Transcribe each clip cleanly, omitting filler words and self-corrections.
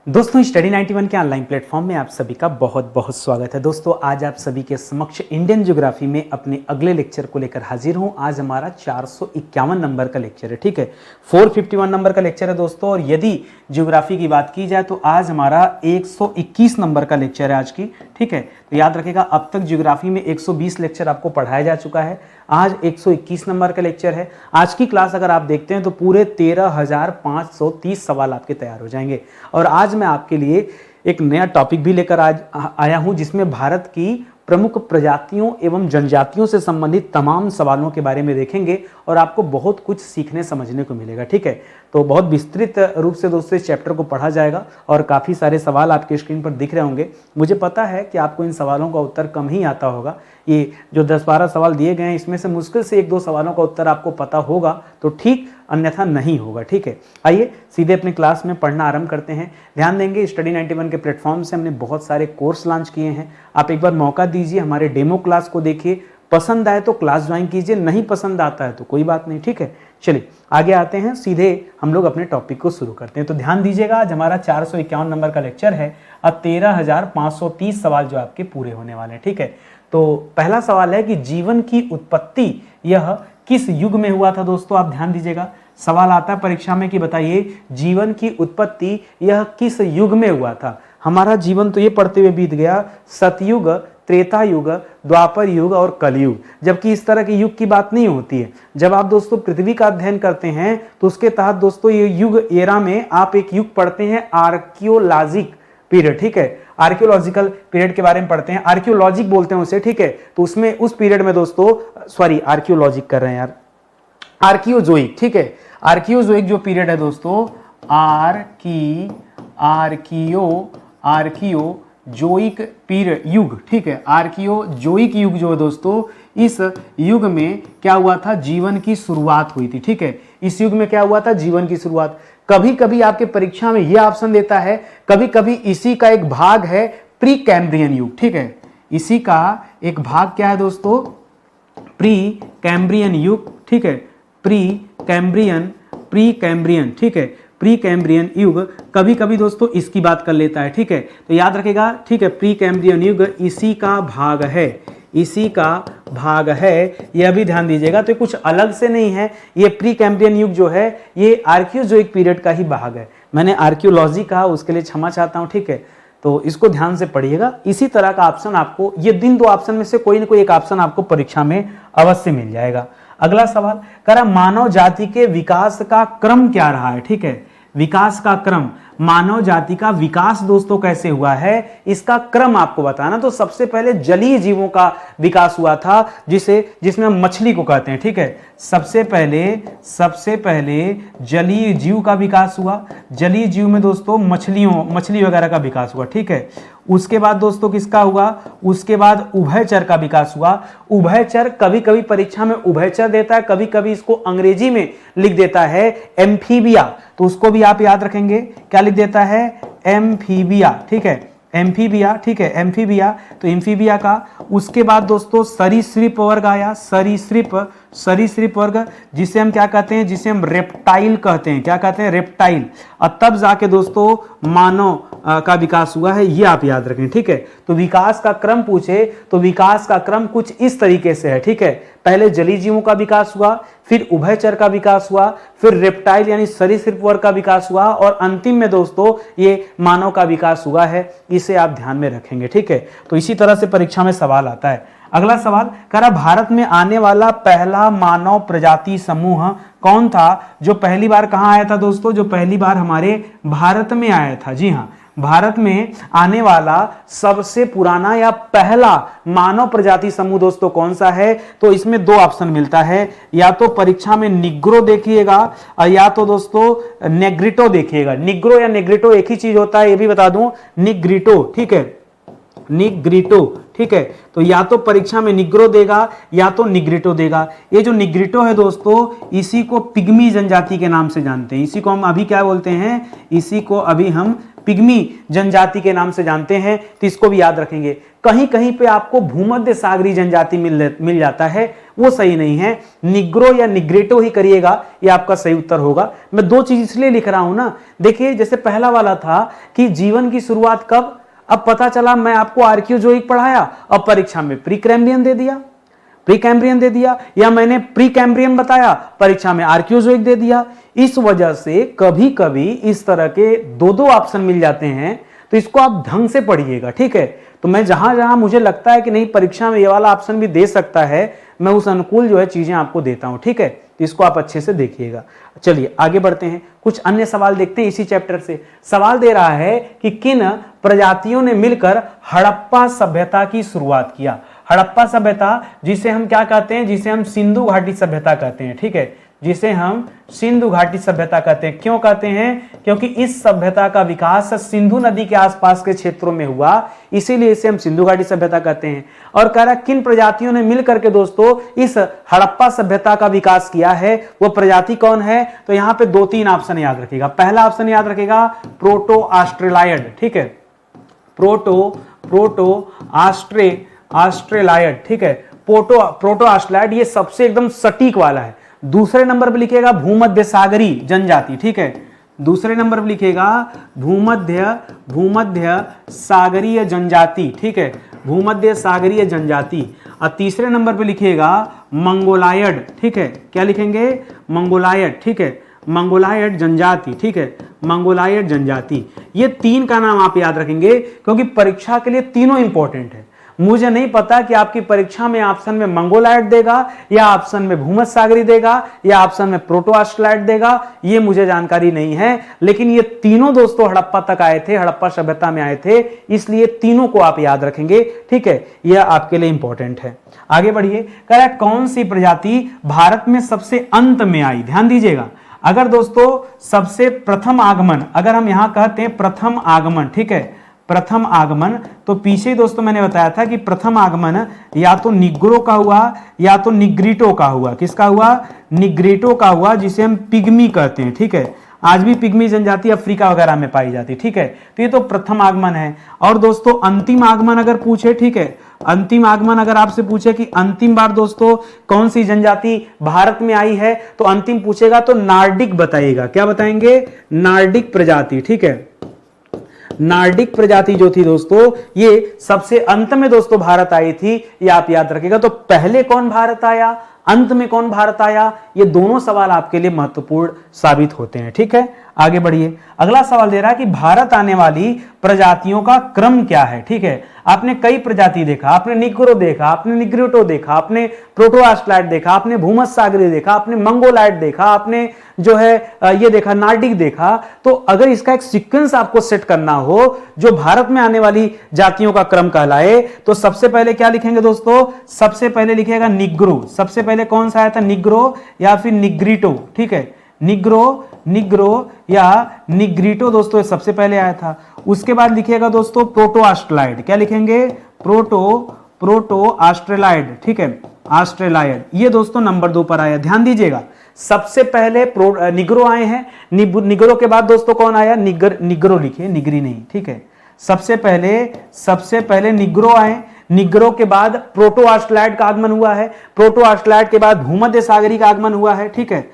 दोस्तों स्टडी 91 के online platform में आप सभी का बहुत बहुत स्वागत है। दोस्तों आज आप सभी के समक्ष इंडियन ज्योग्राफी में अपने अगले लेक्चर को लेकर हाजिर हूं। आज हमारा 451 नंबर का लेक्चर है, ठीक है। 451 नंबर का लेक्चर है दोस्तों। और यदि ज्योग्राफी की बात की जाए तो आज हमारा 121 नंबर का लेक्चर है आज की, ठीक है। तो याद रखेगा अब तक ज्योग्राफी में 120 लेक्चर आपको पढ़ाया जा चुका है, आज 121 नंबर का लेक्चर है। आज की क्लास अगर आप देखते हैं तो पूरे 13,530 सवाल आपके तैयार हो जाएंगे। और आज मैं आपके लिए एक नया टॉपिक भी लेकर आज आया हूं जिसमें भारत की प्रमुख प्रजातियों एवं जनजातियों से संबंधित तमाम सवालों के बारे में देखेंगे और आपको बहुत कुछ सीखने समझने को मिलेगा, ठीक है। तो बहुत विस्तृत रूप से दोस्तों इस चैप्टर को पढ़ा जाएगा और काफ़ी सारे सवाल आपके स्क्रीन पर दिख रहे होंगे। मुझे पता है कि आपको इन सवालों का उत्तर कम ही आता होगा। ये जो 10-12 सवाल दिए गए हैं इसमें से मुश्किल से 1-2 सवालों का उत्तर आपको पता होगा तो ठीक, अन्यथा नहीं होगा, ठीक है। आइए सीधे अपनी क्लास में पढ़ना आरंभ करते हैं। ध्यान देंगे स्टडी 91 के प्लेटफॉर्म से हमने बहुत सारे कोर्स लॉन्च किए हैं। आप एक बार मौका दीजिए, हमारे डेमो क्लास को देखिए, पसंद आए तो क्लास ज्वाइन कीजिए, नहीं पसंद आता है तो कोई बात नहीं, ठीक है। चलिए आगे आते हैं, सीधे हम लोग अपने टॉपिक को शुरू करते हैं। तो ध्यान दीजिएगा आज हमारा 451 नंबर का लेक्चर है और 13,530 सवाल जो आपके पूरे होने वाले हैं, ठीक है। तो पहला सवाल है कि जीवन की उत्पत्ति यह किस युग में हुआ था। दोस्तों आप ध्यान दीजिएगा, सवाल आता है परीक्षा में कि बताइए जीवन की उत्पत्ति यह किस युग में हुआ था। हमारा जीवन तो ये पढ़ते हुए बीत गया सतयुग, त्रेता युग, द्वापर युग और कलयुग, जबकि इस तरह के युग की बात नहीं होती है। जब आप दोस्तों पृथ्वी का अध्ययन करते हैं तो उसके तहत दोस्तों ये युग एरा में आप एक युग पढ़ते हैं आर्कियोलॉजिक पीरियड, ठीक है। आर्कियोलॉजिकल पीरियड के बारे में पढ़ते हैं, आर्कियोलॉजिक बोलते हैं उसे, ठीक है। तो उसमें उस पीरियड में दोस्तों आर्कियोलॉजिक कर रहे हैं यार, आर्कियोजोइक, ठीक है। आर्कियोजोइक जो पीरियड है दोस्तों, आर्कियोजोइक पीरियड युग, ठीक है। आर्कियोजोइक युग जो है दोस्तों, इस युग में क्या हुआ था, जीवन की शुरुआत हुई थी, ठीक है। इस युग में क्या हुआ था, जीवन की शुरुआत। कभी कभी आपके परीक्षा में यह ऑप्शन देता है, कभी कभी इसी का एक भाग है प्री कैम्ब्रियन युग, ठीक है। इसी का एक भाग क्या है दोस्तों, प्री कैम्ब्रियन युग, ठीक है। प्री कैम्ब्रियन, ठीक है। प्री कैम्ब्रियन युग कभी कभी दोस्तों इसकी बात कर लेता है, ठीक है। तो याद रखेगा, ठीक है, प्री कैम्ब्रियन युग इसी का भाग है, इसी का भाग है, यह भी ध्यान दीजिएगा। तो कुछ अलग से नहीं है, ये प्री कैम्ब्रियन युग जो है ये आर्कियोजोइक पीरियड का ही भाग है। मैंने आर्कियोलॉजी कहा, उसके लिए क्षमा चाहता हूं, ठीक है। तो इसको ध्यान से पढ़िएगा। इसी तरह का ऑप्शन आपको, ये दिन 2 ऑप्शन में से कोई ना कोई एक ऑप्शन आपको परीक्षा में अवश्य मिल जाएगा। अगला सवाल कह रहा मानव जाति के विकास का क्रम क्या रहा है, ठीक है। विकास का क्रम, मानव जाति का विकास दोस्तों कैसे हुआ है, इसका क्रम आपको बताना। तो सबसे पहले जलीय जीवों का विकास हुआ था, जिसमें हम मछली को कहते हैं, ठीक है। सबसे पहले जलीय जीव का विकास हुआ। जलीय जीव में दोस्तों मछली वगैरह का विकास हुआ, ठीक है। उसके बाद दोस्तों किसका हुआ, उसके बाद उभयचर का विकास हुआ। उभयचर कभी कभी परीक्षा में उभयचर देता है, कभी कभी इसको अंग्रेजी में लिख देता है एम्फीबिया, तो उसको भी आप याद रखेंगे, क्या लिख देता है, एम्फीबिया, ठीक है। एम्फीबिया, ठीक है, एम्फीबिया। तो एम्फीबिया का उसके बाद दोस्तों सरीसृप वर्ग आया, सरीसृप वर्ग, जिसे हम क्या कहते हैं, जिसे हम रेप्टाइल कहते हैं, क्या कहते हैं, रेप्टाइल। और तब जाके दोस्तों मानव का विकास हुआ है, ये आप याद रखें, ठीक है। तो विकास का क्रम पूछे तो विकास का क्रम कुछ इस तरीके से है, ठीक है। पहले जलीय जीवों का विकास हुआ, फिर उभयचर का विकास हुआ, फिर रेप्टाइल यानी सरीसृप वर्ग का विकास हुआ और अंतिम में दोस्तों ये मानव का विकास हुआ है। इसे आप ध्यान में रखेंगे, ठीक है। तो इसी तरह से परीक्षा में सवाल आता है। अगला सवाल कह रहा भारत में आने वाला पहला मानव प्रजाति समूह कौन था, जो पहली बार कहां आया था दोस्तों, जो पहली बार हमारे भारत में आया था। जी हाँ, भारत में आने वाला सबसे पुराना या पहला मानव प्रजाति समूह दोस्तों कौन सा है। तो इसमें 2 ऑप्शन मिलता है, या तो परीक्षा में निग्रो देखिएगा और या तो दोस्तों नेग्रिटो देखिएगा। निग्रो या नेग्रिटो एक ही चीज होता है, ये भी बता दूं, निग्रिटो, ठीक है। निग्रिटो, ठीक है। तो या तो परीक्षा में निग्रो देगा या तो निग्रिटो देगा। ये जो निग्रिटो है दोस्तों, इसी को पिग्मी जनजाति के नाम से जानते हैं। इसी को हम अभी क्या बोलते हैं, इसी को अभी हम पिग्मी जनजाति के नाम से जानते हैं। तो इसको भी याद रखेंगे। कहीं कहीं पे आपको भूमध्य सागरीय जनजाति मिल जाता है, वो सही नहीं है। निग्रो या निग्रेटो ही करिएगा, ये आपका सही उत्तर होगा। मैं दो चीज इसलिए लिख रहा हूं ना, देखिए जैसे पहला वाला था कि जीवन की शुरुआत कब, अब पता चला मैं आपको आर्कियोजोइक पढ़ाया, अब परीक्षा में प्री कैम्ब्रियन दे दिया, प्री कैम्ब्रियन दे दिया, या मैंने प्री कैम्ब्रियन बताया, परीक्षा में आर्कियोजोइक दे दिया। इस वजह से कभी कभी इस तरह के दो दो ऑप्शन मिल जाते हैं, तो इसको आप ढंग से पढ़िएगा, ठीक है। तो मैं जहां जहां मुझे लगता है कि नहीं परीक्षा में ये वाला ऑप्शन भी दे सकता है, मैं उस अनुकूल जो है चीजें आपको देता हूं, ठीक है। तो इसको आप अच्छे से देखिएगा। चलिए आगे बढ़ते हैं, कुछ अन्य सवाल देखते हैं इसी चैप्टर से। सवाल दे रहा है कि किन प्रजातियों ने मिलकर हड़प्पा सभ्यता की शुरुआत किया। हड़प्पा सभ्यता जिसे हम क्या कहते हैं, जिसे हम सिंधु घाटी सभ्यता कहते हैं, ठीक है, जिसे हम सिंधु घाटी सभ्यता कहते हैं। क्यों कहते हैं, क्योंकि इस सभ्यता का विकास सिंधु नदी के आसपास के क्षेत्रों में हुआ, इसीलिए इसे हम सिंधु घाटी सभ्यता कहते हैं। और कह रहा किन प्रजातियों ने मिलकर के दोस्तों इस हड़प्पा सभ्यता का विकास किया है, वो प्रजाति कौन है। तो यहां पे दो तीन ऑप्शन याद रखिएगा। पहला ऑप्शन याद रखिएगा प्रोटो ऑस्ट्रेलाइड, ठीक है, प्रोटो ऑस्ट्रेलाइड, ठीक है, प्रोटो ऑस्ट्रेलाइड, ये सबसे एकदम सटीक वाला है। दूसरे नंबर पर लिखिएगा भूमध्य सागरीय जनजाति, ठीक है, दूसरे नंबर पर लिखिएगा भूमध्य सागरीय जनजाति, ठीक है, भूमध्य सागरीय जनजाति। और तीसरे नंबर पर लिखिएगा मंगोलायड, ठीक है, क्या लिखेंगे, मंगोलायड, ठीक है, मंगोलायड जनजाति, ठीक है, मंगोलायड जनजाति। ये तीन का नाम आप याद रखेंगे, क्योंकि परीक्षा के लिए तीनों इंपॉर्टेंट है। मुझे नहीं पता कि आपकी परीक्षा में ऑप्शन में मंगोलायड देगा, या ऑप्शन में भूमध्य सागरीय देगा, या ऑप्शन में प्रोटो ऑस्ट्रेलाइड देगा, ये मुझे जानकारी नहीं है। लेकिन ये तीनों दोस्तों हड़प्पा तक आए थे, हड़प्पा सभ्यता में आए थे, इसलिए तीनों को आप याद रखेंगे, ठीक है, यह आपके लिए इंपॉर्टेंट है। आगे बढ़िए, कह रहा है कौन सी प्रजाति भारत में सबसे अंत में आई। ध्यान दीजिएगा, अगर दोस्तों सबसे प्रथम आगमन, अगर हम यहां कहते हैं प्रथम आगमन, ठीक है, प्रथम आगमन, तो पीछे दोस्तों मैंने बताया था कि प्रथम आगमन या तो निग्रो का हुआ या तो निग्रिटो का हुआ। किसका हुआ, निग्रिटो का हुआ, जिसे हम पिग्मी कहते हैं, ठीक है। आज भी पिग्मी जनजाति अफ्रीका वगैरह में पाई जाती, ठीक है। तो ये तो प्रथम आगमन है। और दोस्तों अंतिम आगमन अगर पूछे, ठीक है, अंतिम आगमन अगर आपसे पूछे कि अंतिम बार दोस्तों कौन सी जनजाति भारत में आई है, तो अंतिम पूछेगा तो नार्डिक बताइएगा। क्या बताएंगे, नार्डिक प्रजाति, ठीक है। नार्डिक प्रजाति जो थी दोस्तों, ये सबसे अंत में दोस्तों भारत आई थी, ये आप याद रखिएगा। तो पहले कौन भारत आया, अंत में कौन भारत आया, ये दोनों सवाल आपके लिए महत्वपूर्ण साबित होते हैं, ठीक है। आगे बढ़िए, अगला सवाल दे रहा है कि भारत आने वाली प्रजातियों का क्रम क्या है, ठीक है। आपने कई प्रजाति देखा, आपने निग्रो देखा, आपने निग्रिटो देखा, आपने प्रोटो ऑस्ट्रेलाइड देखा, आपने भूमध्य सागरीय देखा, आपने मंगोलाइड देखा, आपने जो है ये देखा नार्डिक देखा। तो अगर इसका एक सीक्वेंस आपको सेट करना हो जो भारत में आने वाली जातियों का क्रम कहलाए, तो सबसे पहले क्या लिखेंगे दोस्तों, सबसे पहले लिखेगा निग्रो। सबसे पहले कौन सा आया था, निग्रो या फिर निग्रिटो, ठीक है, निग्रो या निग्रिटो दोस्तों सबसे पहले आया था। उसके बाद लिखिएगा दोस्तों प्रोटो ऑस्ट्रेलाइड। क्या लिखेंगे, प्रोटो ऑस्ट्रेलाइड, ठीक है, ऑस्ट्रेलाइड। ये दोस्तों नंबर 2 पर आया। ध्यान दीजिएगा, सबसे पहले निग्रो आए हैं, निग्रो के बाद दोस्तों कौन आया, निग्रो लिखिए, निगरी नहीं, ठीक है। सबसे पहले निग्रो आए, निग्रो के बाद प्रोटो ऑस्ट्रेलाइड का आगमन हुआ है, प्रोटो ऑस्ट्रेलाइड के बाद भूमध्य सागरीय का आगमन हुआ है, ठीक है,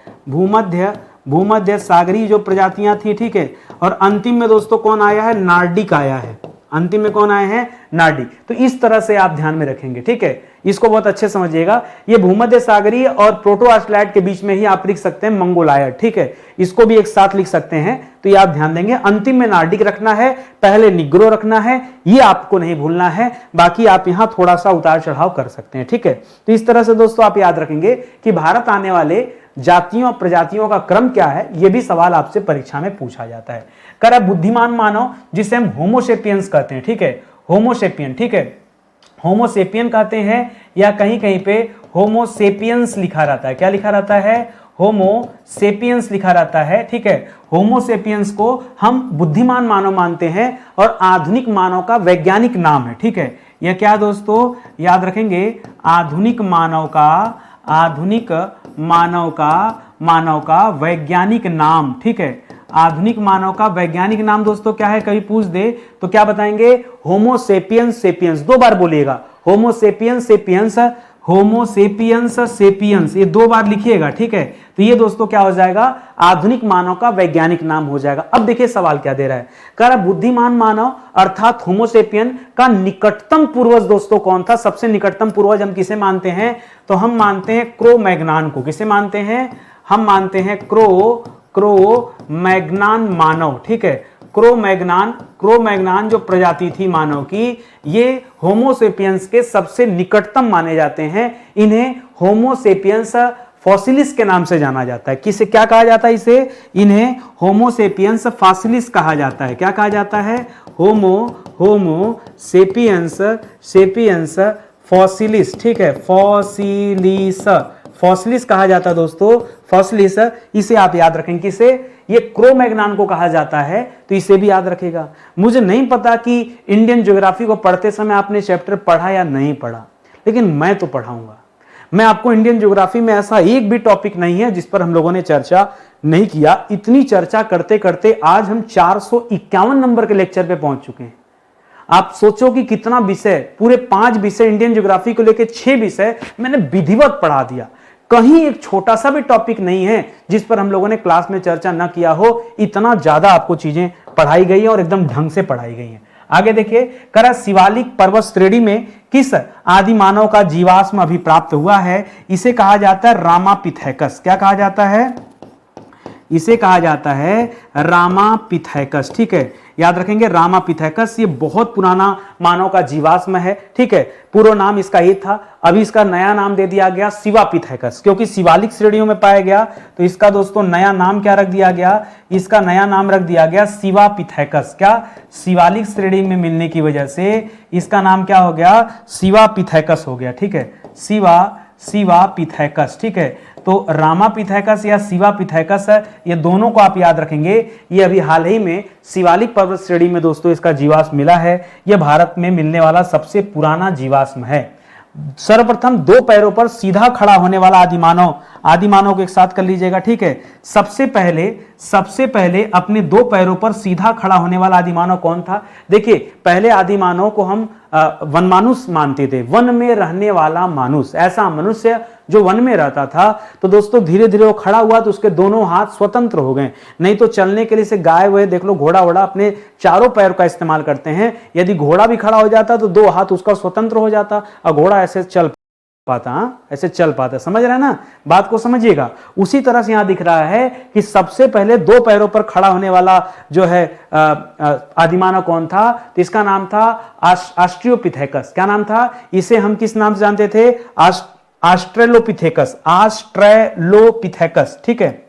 भूमध्य सागरीय जो प्रजातियां थी, ठीक है। और अंतिम में दोस्तों कौन आया है, नार्डिक आया है। अंतिम में कौन आए हैं, नार्डिक। तो इस तरह से आप ध्यान में रखेंगे, ठीक है, इसको बहुत अच्छे समझिएगा। ये भूमध्य सागरीय और प्रोटो ऑस्ट्रेलाइड के बीच में ही आप लिख सकते हैं मंगोलायड, ठीक है, इसको भी एक साथ लिख सकते हैं। तो ये आप ध्यान देंगे, अंतिम में नार्डिक रखना है, पहले निग्रो रखना है, ये आपको नहीं भूलना है। बाकी आप यहां थोड़ा सा उतार चढ़ाव कर सकते हैं, ठीक है। तो इस तरह से दोस्तों आप याद रखेंगे कि भारत आने वाले जातियों और प्रजातियों का क्रम क्या है, यह भी सवाल आपसे परीक्षा में पूछा जाता है। कर बुद्धिमान मानव, जिसे हम होमोसेपियंस कहते हैं, ठीक है, होमोसेपियन, ठीक है, होमोसेपियन कहते हैं, या कहीं कहीं पे होमोसेपियंस लिखा रहता है। क्या लिखा रहता है, होमो सेपियंस लिखा रहता है, ठीक है। होमो सेपियंस को हम बुद्धिमान मानव मानते हैं और आधुनिक मानव का वैज्ञानिक नाम है, ठीक है। यह क्या दोस्तों याद रखेंगे, आधुनिक मानव का वैज्ञानिक नाम, ठीक है। आधुनिक मानव का वैज्ञानिक नाम दोस्तों क्या है, कभी पूछ दे तो क्या बताएंगे, होमो सेपियंस सेपियंस, 2 बार बोलिएगा, होमो सेपियंस सेपियंस, होमो सेपियंस सेपियंस, ये 2 बार लिखिएगा, ठीक है। तो ये दोस्तों क्या हो जाएगा, आधुनिक मानव का वैज्ञानिक नाम हो जाएगा। अब देखिए सवाल क्या दे रहा है, कह रहा बुद्धिमान मानव अर्थात होमो सेपियन का निकटतम पूर्वज दोस्तों कौन था। सबसे निकटतम पूर्वज हम किसे मानते हैं, तो हम मानते हैं क्रो मैग्नान को। किसे मानते हैं, हम मानते हैं क्रो मैग्नान मानव, ठीक है। क्रो मैग्नान जो प्रजाति थी मानव की, ये होमो सेपियंस के सबसे निकटतम माने जाते हैं। इन्हें होमो सेपियंस फॉसिलिस के नाम से जाना जाता है। किसे क्या कहा जाता है, इसे इन्हें होमो सेपियंस फॉसिलिस कहा जाता है। क्या कहा जाता है, होमो सेपियंस फॉसिलिस, ठीक है, फॉसिलिस कहा जाता है दोस्तों, फॉसिलिस। इसे आप याद रखेंगे, किसे, ये क्रो मैग्नान को कहा जाता है, तो इसे भी याद रखेगा। मुझे नहीं पता कि इंडियन ज्योग्राफी को पढ़ते समय आपने चैप्टर पढ़ा या नहीं पढ़ा, लेकिन मैं तो पढ़ाऊंगा। मैं आपको इंडियन ज्योग्राफी में ऐसा एक भी टॉपिक नहीं है जिस पर हम लोगों ने चर्चा नहीं किया। इतनी चर्चा करते करते आज हम 451 नंबर के लेक्चर पे पहुंच चुके हैं। आप सोचो कि कितना विषय, पूरे 5 विषय इंडियन ज्योग्राफी को लेकर 6 विषय मैंने विधिवत पढ़ा दिया। कहीं एक छोटा सा भी टॉपिक नहीं है जिस पर हम लोगों ने क्लास में चर्चा ना किया हो। इतना ज्यादा आपको चीजें पढ़ाई गई है और एकदम ढंग से पढ़ाई गई हैं। आगे देखिए, करा शिवालिक पर्वत श्रेणी में किस आदि मानव का जीवाश्म अभी प्राप्त हुआ है। इसे कहा जाता है रामापिथेकस। क्या कहा जाता है, इसे कहा जाता है रामापिथेकस, ठीक है। याद रखेंगे रामापिथेकस, ये बहुत पुराना मानव का जीवाश्म है, ठीक है। पूरा नाम इसका ये था, अभी इसका नया नाम दे दिया गया शिवापिथेकस, क्योंकि शिवालिक श्रेणियों में पाया गया तो इसका दोस्तों नया नाम क्या रख दिया गया, इसका नया नाम रख दिया गया शिवापिथेकस। क्या, शिवालिक श्रेणी में मिलने की वजह से इसका नाम क्या हो गया, शिवापिथेकस हो गया, ठीक है। शिवापिथेकस, ठीक है। तो रामापिथेकस या शिवापिथेकस, ये दोनों को आप याद रखेंगे। ये अभी हाल ही में शिवालिक पर्वत श्रेणी में दोस्तों इसका जीवाश्म मिला है। यह भारत में मिलने वाला सबसे पुराना जीवाश्म है। सर्वप्रथम 2 पैरों पर सीधा खड़ा होने वाला आदिमानव को एक साथ कर लीजिएगा, ठीक है। सबसे पहले अपने 2 पैरों पर सीधा खड़ा होने वाला आदिमानव कौन था। देखिए, पहले आदिमानव को हम वनमानुष मानते थे, वन में रहने वाला मानुष, ऐसा मनुष्य जो वन में रहता था। तो दोस्तों धीरे धीरे वो खड़ा हुआ तो उसके दोनों हाथ स्वतंत्र हो गए। नहीं तो चलने के लिए से गाय हुए, देख लो घोड़ा वोड़ा अपने चारों पैर का इस्तेमाल करते हैं। यदि घोड़ा भी खड़ा हो जाता तो 2 हाथ उसका स्वतंत्र हो जाता और घोड़ा ऐसे चल पाता, ऐसे चल पाता। समझ रहे हैं ना, बात को समझिएगा। उसी तरह से यहां दिख रहा है कि सबसे पहले 2 पैरों पर खड़ा होने वाला जो है आदिमानव कौन था, तो इसका नाम था ऑस्ट्रियोपिथेकस। क्या नाम था, इसे हम किस नाम से जानते थे, ऑस्ट्रेलोपिथेकस, ठीक है।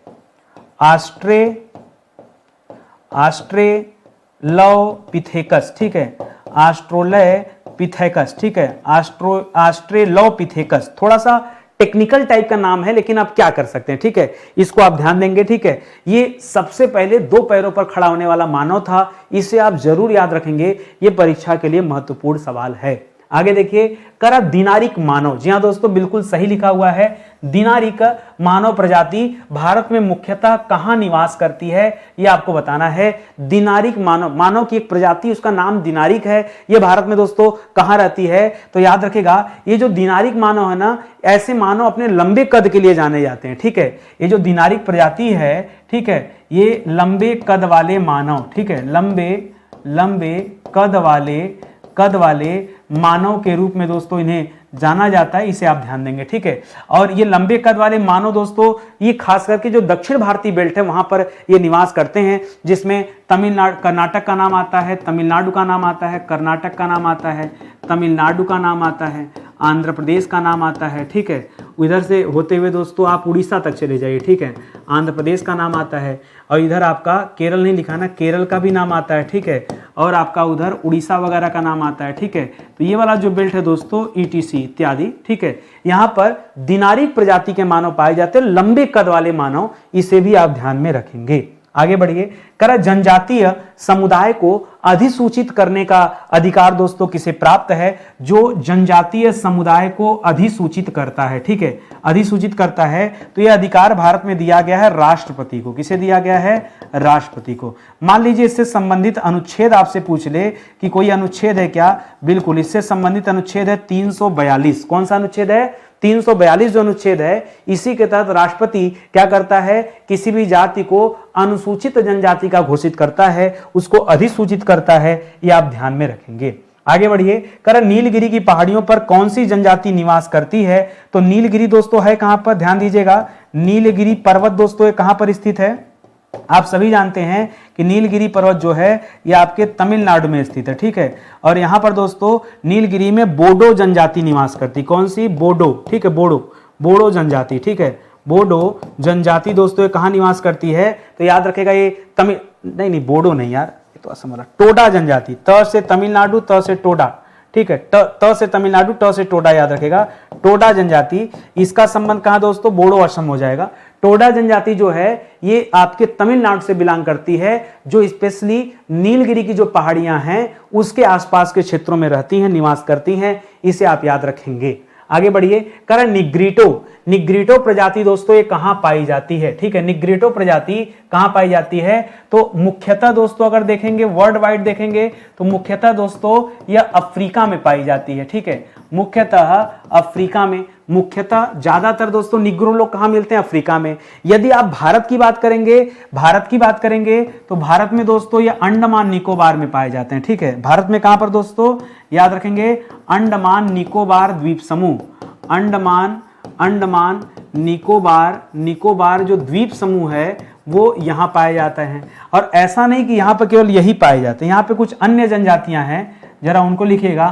ऑस्ट्रेलोपिथेकस, ठीक है, ऑस्ट्रेलोपिथेकस, ठीक है, ऑस्ट्रेलोपिथेकस। थोड़ा सा टेक्निकल टाइप का नाम है, लेकिन आप क्या कर सकते हैं, ठीक है। इसको आप ध्यान देंगे, ठीक है। ये सबसे पहले 2 पैरों पर खड़ा होने वाला मानव था। इसे आप जरूर याद रखेंगे, ये परीक्षा के लिए महत्वपूर्ण सवाल है। आगे देखिए, करा दिनारिक मानव। जी हाँ दोस्तों, बिल्कुल सही लिखा हुआ है। दिनारिक मानव प्रजाति भारत में मुख्यतः कहां निवास करती है, यह आपको बताना है। दिनारिक मानव की एक प्रजाति, उसका नाम दिनारिक है। यह भारत में दोस्तों कहां रहती है, तो याद रखेगा, ये जो दिनारिक मानव है ना, ऐसे मानव अपने लंबे कद के लिए जाने जाते हैं, ठीक है। ये जो दिनारिक प्रजाति है, ठीक है, ये लंबे कद वाले मानव, ठीक है, लंबे कद वाले मानव के रूप में दोस्तों इन्हें जाना जाता है। इसे आप ध्यान देंगे, ठीक है। और ये लंबे कद वाले मानव दोस्तों, ये खास करके जो दक्षिण भारतीय बेल्ट है वहां पर ये निवास करते हैं, जिसमें कर्नाटक का नाम आता है, तमिलनाडु का नाम आता है, कर्नाटक का नाम आता है, तमिलनाडु का नाम आता है, आंध्र प्रदेश का नाम आता है, ठीक है। इधर से होते हुए दोस्तों आप उड़ीसा तक चले जाइए, ठीक है। आंध्र प्रदेश का नाम आता है, और इधर आपका केरल नहीं लिखा ना, केरल का भी नाम आता है, ठीक है। और आपका उधर उड़ीसा वगैरह का नाम आता है, ठीक है। तो ये वाला जो बेल्ट है दोस्तों ETC इत्यादि, ठीक है। यहाँ पर दिनारिक प्रजाति के मानव पाए जाते हैं, लंबे कद वाले मानव, इसे भी आप ध्यान में रखेंगे। आगे बढ़िए, कर जनजातीय समुदाय को अधिसूचित करने का अधिकार दोस्तों किसे प्राप्त है? जो जनजातीय समुदाय को अधिसूचित करता है, ठीक है, अधिसूचित करता है, तो यह अधिकार भारत में दिया गया है राष्ट्रपति को। किसे दिया गया है? राष्ट्रपति को। मान लीजिए इससे संबंधित अनुच्छेद आपसे पूछ ले कि कोई अनुच्छेद है क्या? बिल्कुल, इससे संबंधित अनुच्छेद है 342। कौन सा अनुच्छेद है? 342 जो अनुच्छेद है, इसी के तहत राष्ट्रपति क्या करता है? किसी भी जाति को अनुसूचित जनजाति का घोषित करता है, उसको अधिसूचित करता है। ये आप ध्यान में रखेंगे। आगे बढ़िए, कर नीलगिरी की पहाड़ियों पर कौन सी जनजाति निवास करती है? तो नीलगिरी दोस्तों है कहां पर? ध्यान दीजिएगा, नीलगिरी पर्वत दोस्तों ये कहां पर स्थित है? आप सभी जानते हैं कि नीलगिरी पर्वत जो है ये आपके तमिलनाडु में स्थित है, ठीक है। और यहां पर दोस्तों नीलगिरी में बोडो जनजाति निवास करती। कौन सी? बोडो, ठीक है, बोडो जनजाति, ठीक है। बोडो जनजाति दोस्तों कहां निवास करती है? तो याद रखेगा ये नहीं बोडो नहीं यार, ये तो असम वाला, टोडा जनजाति। त से तमिलनाडु, त से टोडा, ठीक है, त से तमिलनाडु, ट से टोडा, याद रखेगा, टोडा जनजाति। इसका संबंध कहां दोस्तों? बोडो असम हो जाएगा। टोडा जनजाति जो है ये आपके तमिलनाडु से बिलोंग करती है, जो स्पेशली नीलगिरी की जो पहाड़ियां हैं उसके आसपास के क्षेत्रों में रहती हैं, निवास करती हैं। इसे आप याद रखेंगे। आगे बढ़िए, कर निग्रिटो प्रजाति दोस्तों ये कहां पाई जाती है? ठीक है, निग्रिटो प्रजाति कहां पाई जाती है? तो मुख्यतः दोस्तों अगर देखेंगे, वर्ल्ड वाइड देखेंगे तो मुख्यतः दोस्तों यह अफ्रीका में पाई जाती है, ठीक है, मुख्यतः अफ्रीका में। मुख्यतः ज्यादातर दोस्तों निग्रो लोग कहां मिलते हैं? अफ्रीका में। यदि आप भारत की बात करेंगे तो भारत में दोस्तों ये अंडमान निकोबार में पाए जाते हैं, ठीक है। भारत में कहां पर दोस्तों? याद रखेंगे, अंडमान निकोबार द्वीप समूह, अंडमान निकोबार जो द्वीप समूह है वो यहां पाए जाते हैं। और ऐसा नहीं कि यहां पर केवल यही पाए जाते हैं, यहां पे कुछ अन्य जनजातियां हैं, जरा उनको लिखिएगा,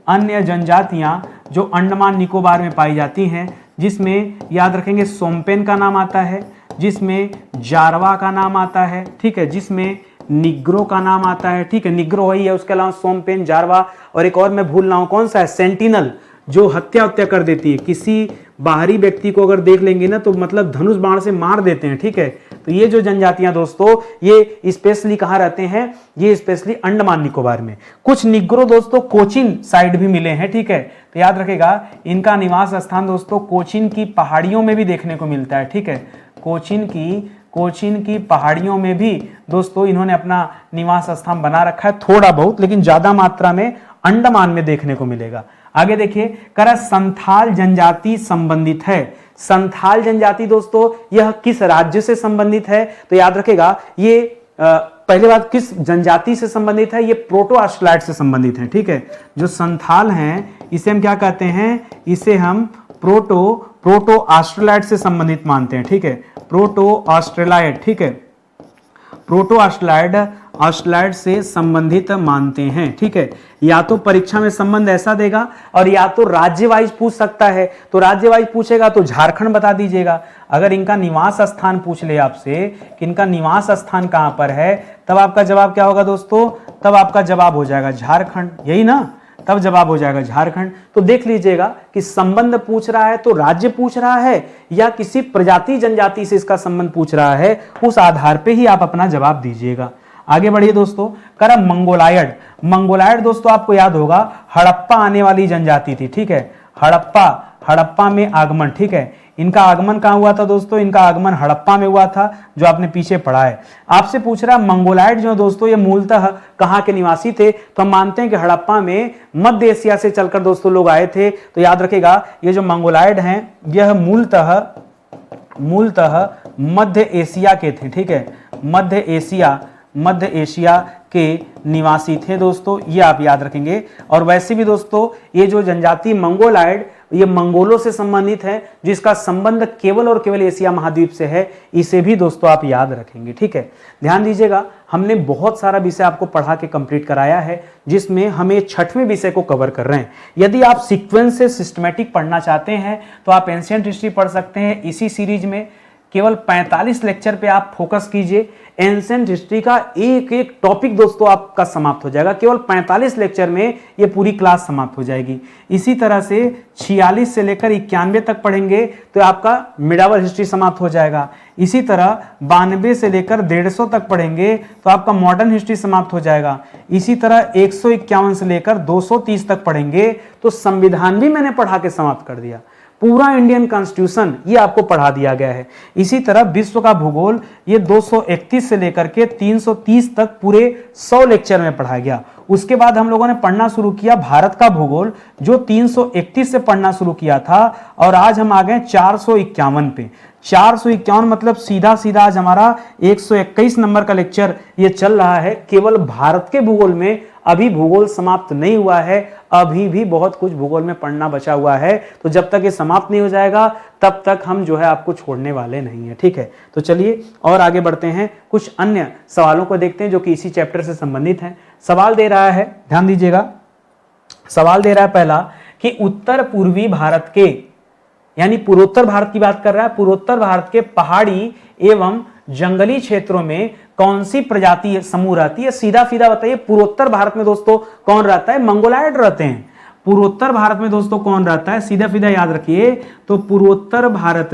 अन्य जनजातियां जो अंडमान निकोबार में पाई जाती हैं, जिसमें याद रखेंगे सोम्पेन का नाम आता है, जिसमें जारवा का नाम आता है, ठीक है, जिसमें निग्रो का नाम आता है, ठीक है, निग्रो वही है, उसके अलावा सोम्पेन, जारवा, और एक और मैं भूल रहा हूं, कौन सा है? सेंटिनल, जो हत्या कर देती है। किसी बाहरी व्यक्ति को अगर देख लेंगे ना तो मतलब धनुष बाण से मार देते हैं, ठीक है। तो ये जो जनजातियां दोस्तों ये स्पेशली कहां रहते हैं? ये स्पेशली अंडमान निकोबार में। कुछ निग्रो दोस्तों कोचीन साइड भी मिले हैं, ठीक है। तो याद रखेगा इनका निवास स्थान दोस्तों कोचीन की पहाड़ियों में भी देखने को मिलता है, ठीक है। कोचीन की पहाड़ियों में भी दोस्तों इन्होंने अपना निवास स्थान बना रखा है, थोड़ा बहुत, लेकिन ज्यादा मात्रा में अंडमान में देखने को मिलेगा। आगे देखिए, करा संथाल जनजाति संबंधित है। संथाल जनजाति दोस्तों यह किस राज्य से संबंधित है? तो याद रखेगा ये पहले बात किस जनजाति से संबंधित है? ये प्रोटो ऑस्ट्रेलाइड से संबंधित है, ठीक है। जो संथाल हैं इसे हम क्या कहते हैं? इसे हम प्रोटो ऑस्ट्रेलाइड से संबंधित मानते हैं, ठीक है, प्रोटो ऑस्ट्रेलाइड, ठीक है, प्रोटो ऑस्ट्रेलाइड से संबंधित मानते हैं, ठीक है। या तो परीक्षा में संबंध ऐसा देगा और या तो राज्य वाइज पूछ सकता है। तो राज्य वाइज पूछेगा तो झारखंड बता दीजिएगा। अगर इनका निवास स्थान पूछ ले आपसे कि इनका निवास स्थान कहां पर है, तब आपका जवाब क्या होगा दोस्तों? तब आपका जवाब हो जाएगा झारखंड, यही ना, तब जवाब हो जाएगा झारखंड। तो देख लीजिएगा कि संबंध पूछ रहा है तो राज्य पूछ रहा है या किसी प्रजाति जनजाति से इसका संबंध पूछ रहा है, उस आधार पे ही आप अपना जवाब दीजिएगा। आगे बढ़िए दोस्तों, करा मंगोलायड दोस्तों आपको याद होगा हड़प्पा आने वाली जनजाति थी, ठीक है। हड़प्पा में आगमन, ठीक है। इनका आगमन कहां हुआ था दोस्तों? इनका आगमन हड़प्पा में हुआ था, जो आपने पीछे पढ़ा है। आपसे पूछ रहा है मंगोलायड जो दोस्तों ये मूलतः कहां के निवासी थे? तो हम मानते हैं कि हड़प्पा में मध्य एशिया से चलकर दोस्तों लोग आए थे। तो याद रखेगा ये जो मंगोलायड हैं यह मूलतः मध्य एशिया के थे, ठीक है, मध्य एशिया के निवासी थे दोस्तों, ये आप याद रखेंगे। और वैसे भी दोस्तों ये जो जनजाति मंगोलायड ये मंगोलों से संबंधित है, जिसका संबंध केवल और केवल एशिया महाद्वीप से है, इसे भी दोस्तों आप याद रखेंगे, ठीक है। ध्यान दीजिएगा, हमने बहुत सारा विषय आपको पढ़ा के कंप्लीट कराया है, जिसमें हम 6वें विषय को कवर कर रहे हैं। यदि आप सीक्वेंस से सिस्टमेटिक पढ़ना चाहते हैं तो आप एंशिएंट हिस्ट्री पढ़ सकते हैं इसी सीरीज में, केवल 45 लेक्चर पे आप फोकस कीजिए। एंशिएंट हिस्ट्री का एक एक टॉपिक दोस्तों आपका समाप्त हो जाएगा, केवल 45 लेक्चर में ये पूरी क्लास समाप्त हो जाएगी। इसी तरह से 46 से लेकर 91 तक पढ़ेंगे तो आपका मिडावल हिस्ट्री समाप्त हो जाएगा। इसी तरह 92 से लेकर 150 तक पढ़ेंगे तो आपका मॉडर्न हिस्ट्री समाप्त हो जाएगा। इसी तरह 151 से लेकर 230 तक पढ़ेंगे तो संविधान भी मैंने पढ़ा के समाप्त कर दिया, पूरा इंडियन कॉन्स्टिट्यूशन ये आपको पढ़ा दिया गया है। इसी तरह विश्व का भूगोल ये 231 से लेकर के 330 तक पूरे 100 लेक्चर में पढ़ा गया। उसके बाद हम लोगों ने पढ़ना शुरू किया भारत का भूगोल, जो 331 से पढ़ना शुरू किया था और आज हम आ गए 451 पे। 451 मतलब सीधा सीधा आज हमारा 121 नंबर का लेक्चर ये चल रहा है। केवल भारत के भूगोल में अभी भूगोल समाप्त नहीं हुआ है, अभी भी बहुत कुछ भूगोल में पढ़ना बचा हुआ है। तो जब तक ये समाप्त नहीं हो जाएगा तब तक हम जो है आपको छोड़ने वाले नहीं है, ठीक है। तो चलिए और आगे बढ़ते हैं, कुछ अन्य सवालों को देखते हैं जो कि इसी चैप्टर से संबंधित हैं। सवाल दे रहा है, ध्यान दीजिएगा, सवाल दे रहा है पहला कि उत्तर पूर्वी भारत के, यानी पूर्वोत्तर भारत की बात कर रहा है, पूर्वोत्तर भारत के पहाड़ी एवं जंगली क्षेत्रों में कौन सी प्रजाति समूह रहती है। सीधा सीधा बताइए, पूर्वोत्तर भारत में दोस्तों कौन रहता है? मंगोलायड रहते हैं। पूर्वोत्तर भारत में दोस्तों कौन रहता है? सीधा सीधा याद रखिए, तो पूर्वोत्तर भारत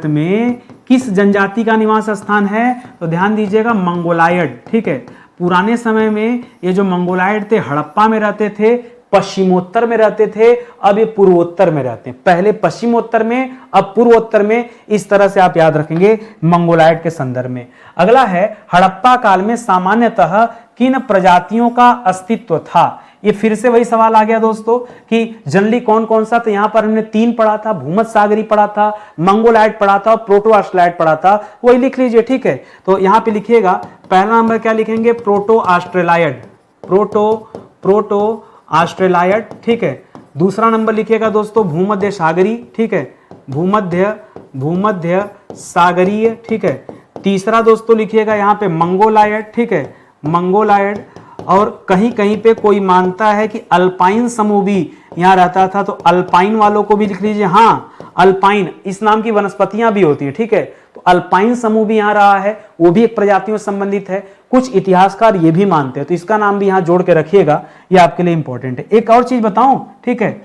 में किस जनजाति का निवास स्थान है? तो ध्यान दीजिएगा, मंगोलायड, ठीक है। पुराने समय में ये जो मंगोलायड थे हड़प्पा में रहते थे, पश्चिमोत्तर में रहते थे, अब ये पूर्वोत्तर में रहते हैं। पहले पश्चिमोत्तर में, अब पूर्वोत्तर में। इस तरह से आप याद रखेंगे मंगोलायड के संदर्भ में। अगला है, हड़प्पा काल में सामान्यतः किन प्रजातियों का अस्तित्व था? ये फिर से वही सवाल आ गया दोस्तों कि जनरली कौन कौन सा, तो यहां पर हमने 3 पढ़ा था, भूमध्य सागरी पढ़ा था, मंगोलायड पढ़ा था और प्रोटो ऑस्ट्रेलायड पढ़ा था, वही लिख लीजिए, ठीक है। तो यहां पे लिखिएगा, पहला नंबर क्या लिखेंगे? प्रोटो ऑस्ट्रेलायड, प्रोटो ऑस्ट्रेलायड, ठीक है। दूसरा नंबर लिखिएगा दोस्तों भूमध्य सागरी, ठीक है, भूमध्य सागरीय, ठीक है। तीसरा दोस्तों लिखिएगा यहाँ पे मंगोलायड, ठीक है, मंगोलायड। और कहीं कहीं पे कोई मानता है कि अल्पाइन समूह भी यहाँ रहता था, तो अल्पाइन वालों को भी लिख लीजिए। हाँ, अल्पाइन इस नाम की वनस्पतियां भी होती है, ठीक है। तो अल्पाइन समूह भी यहाँ रहा है, वो भी एक प्रजातियों से संबंधित है। कुछ इतिहासकार ये भी मानते हैं, तो इसका नाम भी यहाँ जोड़ के रखिएगा, ये आपके लिए इंपॉर्टेंट है। एक और चीज बताऊं, ठीक है,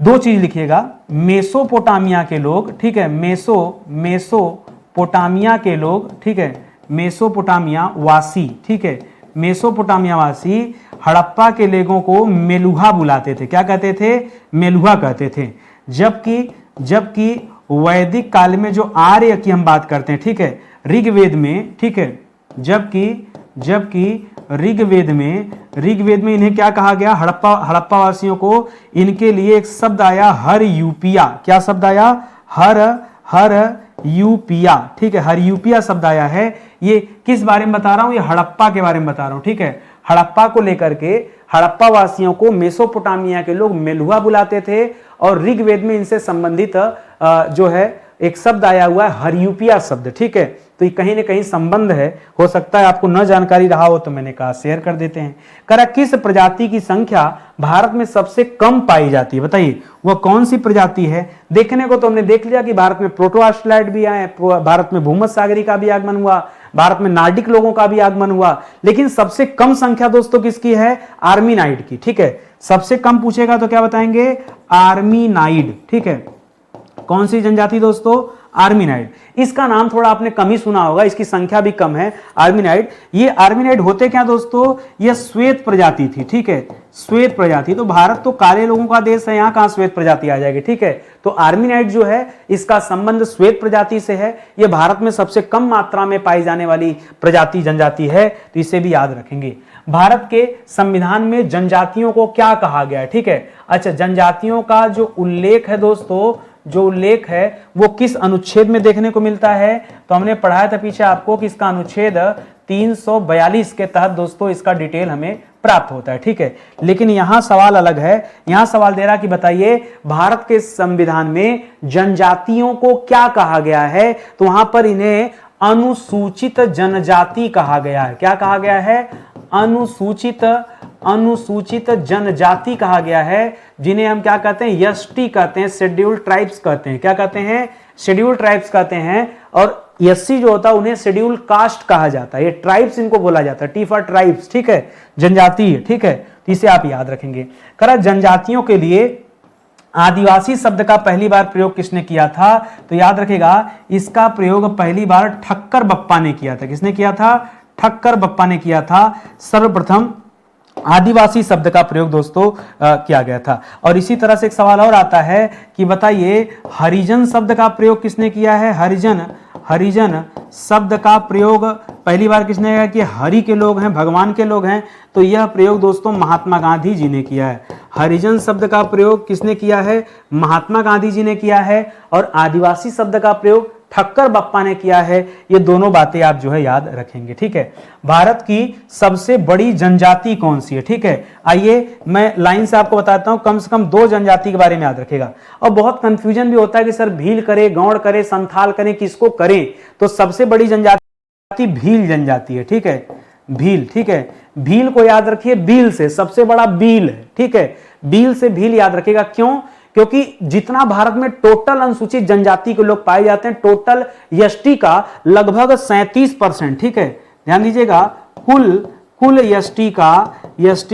2 चीज लिखिएगा। मेसोपोटामिया के लोग, ठीक है, मेसोपोटामिया के लोग, ठीक है, मेसोपोटामिया वासी, ठीक है, मेसोपोटामिया वासी हड़प्पा के लोगों को मेलुहा बुलाते थे। क्या कहते थे? मेलुहा कहते थे। जबकि वैदिक काल में जो आर्य की हम बात करते हैं, ठीक है, ऋग्वेद में, ठीक है, जबकि ऋग्वेद में इन्हें क्या कहा गया? हड़प्पा वासियों को इनके लिए एक शब्द आया, हर यूपिया। क्या शब्द आया? हर यूपिया, ठीक है, हर यूपिया शब्द आया है। ये किस बारे में बता रहा हूं? ये हड़प्पा के बारे में बता रहा हूं, ठीक है। हड़प्पा को लेकर के हड़प्पा वासियों को मेसोपोटामिया के लोग मेलुहा बुलाते थे और ऋग्वेद में इनसे संबंधित जो है एक शब्द आया हुआ है, हरयूपिया शब्द, ठीक है। तो ये कहीं ना कहीं संबंध है, हो सकता है आपको न जानकारी रहा हो, तो मैंने कहा शेयर कर देते हैं। करा, किस प्रजाति की संख्या भारत में सबसे कम पाई जाती है? बताइए वह कौन सी प्रजाति है? देखने को तो हमने देख लिया कि भारत में प्रोटो ऑस्ट्रेलायड भी आए, भारत में भूमध्य सागरी का भी आगमन हुआ, भारत में नार्डिक लोगों का भी आगमन हुआ, लेकिन सबसे कम संख्या दोस्तों किसकी है? आर्मीनाइड की, ठीक है। सबसे कम पूछेगा तो क्या बताएंगे? आर्मीनाइड, ठीक है। कौन सी जनजाति दोस्तों? आर्मीनाइड। इसका नाम थोड़ा आपने कम ही सुना होगा, इसकी संख्या भी कम है, आर्मीनाइड। ये आर्मीनाइड होते क्या दोस्तों? ये श्वेत प्रजाति थी, ठीक है, श्वेत प्रजाति। तो भारत तो काले लोगों का देश है, यहाँ कहाँ श्वेत प्रजाति आ जाएगी, ठीक है। तो आर्मीनाइड जो है इसका संबंध श्वेत प्रजाति से है। ये भारत में सबसे कम मात्रा में पाई जाने वाली प्रजाति जनजाति है, तो इसे भी याद रखेंगे। भारत के संविधान में जनजातियों को क्या कहा गया है, ठीक है। अच्छा, जनजातियों का जो उल्लेख है दोस्तों, जो उल्लेख है वो किस अनुच्छेद में देखने को मिलता है? तो हमने पढ़ाया था पीछे आपको कि इसका अनुच्छेद 342 के तहत दोस्तों इसका डिटेल हमें प्राप्त होता है, ठीक है। लेकिन यहां सवाल अलग है, यहां सवाल दे रहा कि बताइए भारत के संविधान में जनजातियों को क्या कहा गया है? तो वहां पर इन्हें अनुसूचित जनजाति कहा गया है। क्या कहा गया है? अनुसूचित जनजाति कहा गया है, जिन्हें हम क्या कहते हैं? एसटी कहते हैं, शेड्यूल्ड ट्राइब्स कहते हैं। क्या कहते हैं? शेड्यूल ट्राइब्स कहते हैं, और एससी जो होता है उन्हें शेड्यूल कास्ट कहा जाता है। ये ट्राइब्स इनको बोला जाता है, टी फॉर ट्राइब्स, ठीक है, जनजातीय, ठीक है, तो इसे आप याद रखेंगे। करा जनजातियों के लिए आदिवासी शब्द का पहली बार प्रयोग किसने किया था? तो याद रखेगा, इसका प्रयोग पहली बार ठक्कर बप्पा ने किया था। किसने किया था? ठक्कर बप्पा ने किया था। सर्वप्रथम आदिवासी शब्द का प्रयोग दोस्तों किया गया था। और इसी तरह से एक सवाल और आता है कि बताइए हरिजन शब्द का प्रयोग किसने किया है? हरिजन शब्द का प्रयोग पहली बार किसने किया? कि हरि के लोग हैं, भगवान के लोग हैं, तो यह प्रयोग दोस्तों महात्मा गांधी जी ने किया है। हरिजन शब्द का प्रयोग किसने किया है? महात्मा गांधी जी ने किया है। और आदिवासी शब्द का प्रयोग ठक्कर बप्पा ने किया है। ये दोनों बातें आप जो है याद रखेंगे, ठीक है। भारत की सबसे बड़ी जनजाति कौन सी है? ठीक है, आइए मैं लाइन से आपको बताता हूं, कम से कम 2 जनजाति के बारे में याद रखेगा। और बहुत कंफ्यूजन भी होता है कि सर भील करे, गौड़ करे, संथाल करें, किसको करें? तो सबसे बड़ी जनजाति भील जनजाति है, ठीक है, भील, ठीक है। भील को याद रखिए, बील से, सबसे बड़ा बील है, ठीक है, बील से भील याद रखेगा। क्यों? क्योंकि जितना भारत में टोटल अनुसूचित जनजाति के लोग पाए जाते हैं, टोटल एसटी का लगभग 37%, ठीक है, ध्यान दीजिएगा, कुल एसटी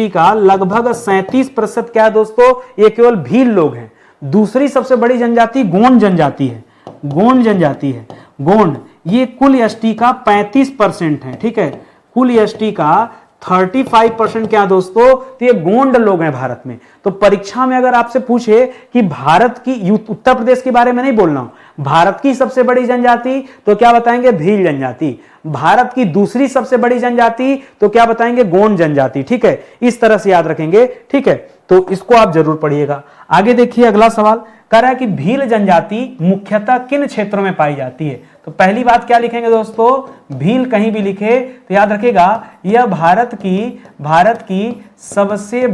का लगभग 37% क्या है दोस्तों? ये केवल भील लोग हैं। दूसरी सबसे बड़ी जनजाति गोंड जनजाति है, गोंड जनजाति है, गोंड, ये कुल एसटी का 35% है, ठीक है, कुल एसटी का 35% क्या दोस्तों? तो ये गोंड लोग हैं भारत में। तो परीक्षा में अगर आपसे पूछे कि भारत की, उत्तर प्रदेश के बारे में नहीं बोल रहा हूं, भारत की सबसे बड़ी जनजाति, तो क्या बताएंगे? भील जनजाति। भारत की दूसरी सबसे बड़ी जनजाति, तो क्या बताएंगे? गोंड जनजाति, ठीक है, इस तरह से याद रखेंगे, ठीक है। तो इसको आप जरूर पढ़िएगा। आगे देखिए अगला सवाल कह रहा है कि भील जनजाति मुख्यतः किन क्षेत्रों में पाई जाती है? तो पहली बात क्या लिखेंगे दोस्तों? भील कहीं भी लिखे तो याद रखेगा यह भारत की सबसे